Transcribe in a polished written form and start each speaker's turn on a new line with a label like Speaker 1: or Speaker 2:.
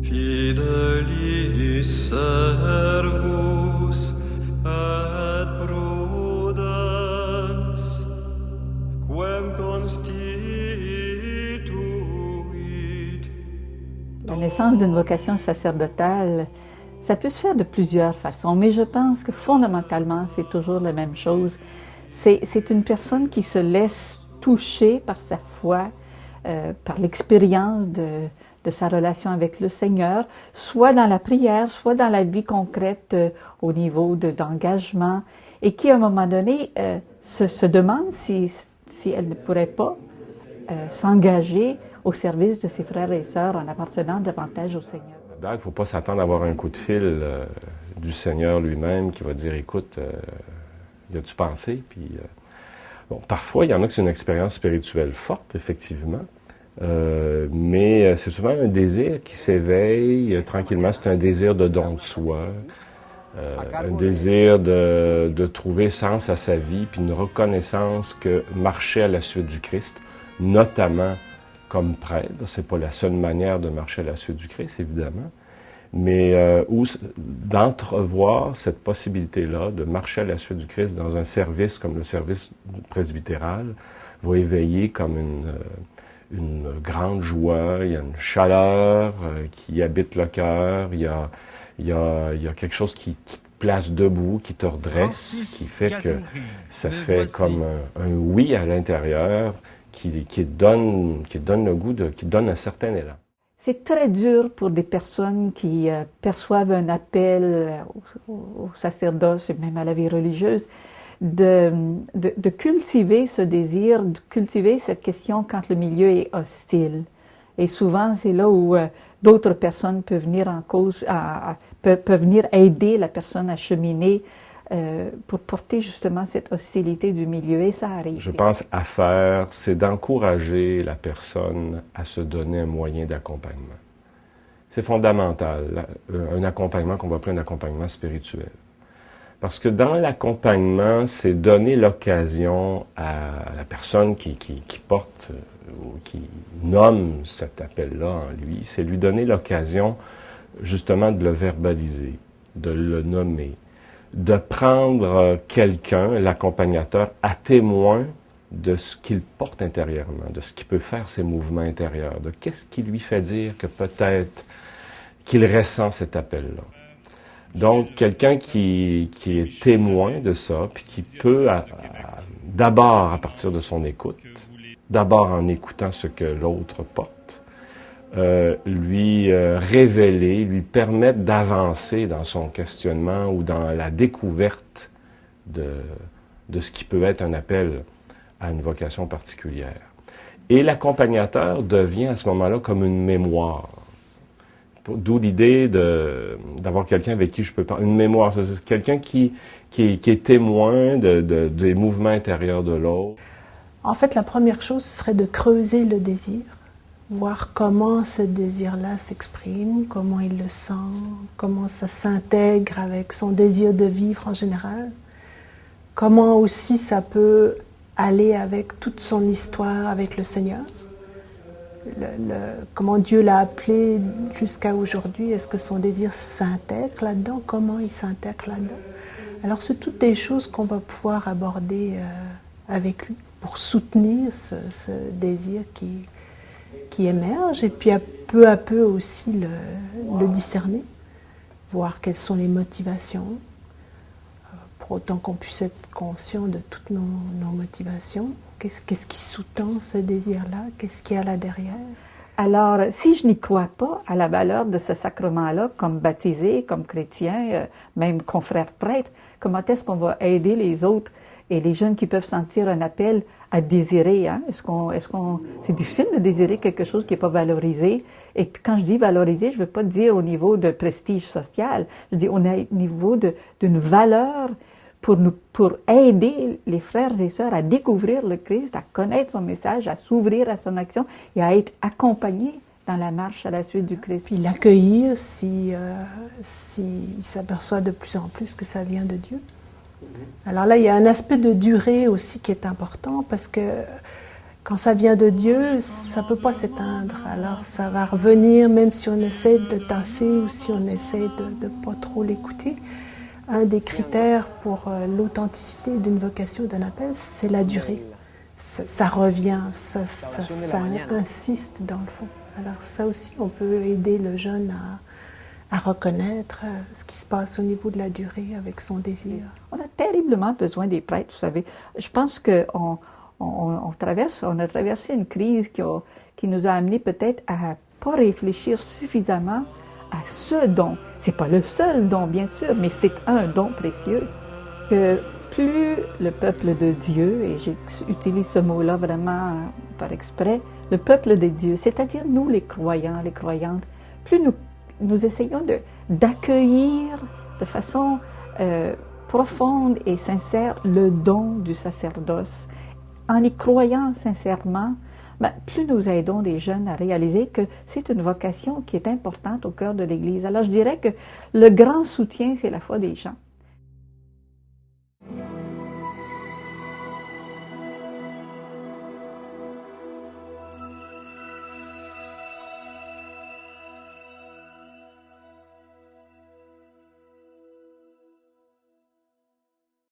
Speaker 1: Fidelis servus et prudens, quem constituit.
Speaker 2: La naissance d'une vocation sacerdotale, ça peut se faire de plusieurs façons, mais je pense que fondamentalement, c'est toujours la même chose. C'est une personne qui se laisse toucher par sa foi, par l'expérience de sa relation avec le Seigneur, soit dans la prière, soit dans la vie concrète au niveau d'engagement, et qui, à un moment donné, se demande si elle ne pourrait pas s'engager au service de ses frères et sœurs en appartenant davantage au Seigneur.
Speaker 3: Il ne faut pas s'attendre à avoir un coup de fil du Seigneur lui-même qui va dire « Écoute, y a-tu pensé? » Puis, bon, parfois, il y en a qui c'est une expérience spirituelle forte, effectivement, mais c'est souvent un désir qui s'éveille tranquillement. C'est un désir de don de soi, un désir de trouver sens à sa vie, puis une reconnaissance que marcher à la suite du Christ, notamment comme prêtre, c'est pas la seule manière de marcher à la suite du Christ, évidemment, mais d'entrevoir cette possibilité-là de marcher à la suite du Christ dans un service comme le service presbytéral va éveiller comme une grande joie, il y a une chaleur qui habite le cœur, il y a quelque chose qui te place debout, qui te redresse, qui fait que ça fait comme un oui à l'intérieur, qui donne le goût, qui donne un certain élan.
Speaker 2: C'est très dur pour des personnes qui perçoivent un appel au sacerdoce et même à la vie religieuse de cultiver ce désir, de cultiver cette question quand le milieu est hostile. Et souvent, c'est là où d'autres personnes peuvent venir en cause, peuvent venir aider la personne à cheminer pour porter justement cette hostilité du milieu, et ça arrive.
Speaker 3: Je pense à faire, c'est d'encourager la personne à se donner un moyen d'accompagnement. C'est fondamental, un accompagnement qu'on va appeler un accompagnement spirituel. Parce que dans l'accompagnement, c'est donner l'occasion à la personne qui porte ou qui nomme cet appel-là en lui, c'est lui donner l'occasion justement de le verbaliser, de le nommer, de prendre quelqu'un, l'accompagnateur, à témoin de ce qu'il porte intérieurement, de ce qui peut faire ses mouvements intérieurs, de qu'est-ce qui lui fait dire que peut-être qu'il ressent cet appel-là. Donc, quelqu'un qui est témoin de ça, puis qui peut, d'abord à partir de son écoute, d'abord en écoutant ce que l'autre porte, lui révéler, lui permettre d'avancer dans son questionnement ou dans la découverte de ce qui peut être un appel à une vocation particulière. Et l'accompagnateur devient à ce moment-là comme une mémoire. D'où l'idée d'avoir quelqu'un avec qui je peux parler. Une mémoire, c'est quelqu'un qui est témoin des mouvements intérieurs de l'autre.
Speaker 4: En fait, la première chose, ce serait de creuser le désir, voir comment ce désir-là s'exprime, comment il le sent, comment ça s'intègre avec son désir de vivre en général, comment aussi ça peut aller avec toute son histoire avec le Seigneur, comment Dieu l'a appelé jusqu'à aujourd'hui, est-ce que son désir s'intègre là-dedans, comment il s'intègre là-dedans. Alors c'est toutes des choses qu'on va pouvoir aborder avec lui pour soutenir ce désir qui émerge, et puis peu à peu aussi le discerner, voir quelles sont les motivations, pour autant qu'on puisse être conscient de toutes nos motivations. Qu'est-ce qui sous-tend ce désir-là? Qu'est-ce qu'il y a là derrière?
Speaker 2: Alors, si je n'y crois pas à la valeur de ce sacrement-là, comme baptisé, comme chrétien, même confrère prêtre, comment est-ce qu'on va aider les autres et les jeunes qui peuvent sentir un appel à désirer, hein? C'est difficile de désirer quelque chose qui n'est pas valorisé. Et puis quand je dis valoriser, je ne veux pas dire au niveau de prestige social. Je dis au niveau d'une valeur pour aider les frères et sœurs à découvrir le Christ, à connaître son message, à s'ouvrir à son action et à être accompagnés dans la marche à la suite du Christ.
Speaker 4: Puis l'accueillir s'il s'aperçoit de plus en plus que ça vient de Dieu. Alors là, il y a un aspect de durée aussi qui est important, parce que quand ça vient de Dieu, ça ne peut pas s'éteindre. Alors ça va revenir, même si on essaie de le tasser ou si on essaie de ne pas trop l'écouter. Un des critères pour l'authenticité d'une vocation, d'un appel, c'est la durée. Ça revient, ça insiste dans le fond. Alors ça aussi, on peut aider le jeune à reconnaître ce qui se passe au niveau de la durée avec son désir.
Speaker 2: On a terriblement besoin des prêtres, vous savez. Je pense qu'on a traversé une crise qui nous a amené peut-être à pas réfléchir suffisamment à ce don. C'est pas le seul don, bien sûr, mais c'est un don précieux. Que plus le peuple de Dieu, et j'utilise ce mot-là vraiment par exprès, le peuple de Dieu, c'est-à-dire nous les croyants, les croyantes, plus nous essayons d'accueillir de façon profonde et sincère le don du sacerdoce, en y croyant sincèrement, plus nous aidons les jeunes à réaliser que c'est une vocation qui est importante au cœur de l'Église. Alors je dirais que le grand soutien, c'est la foi des gens.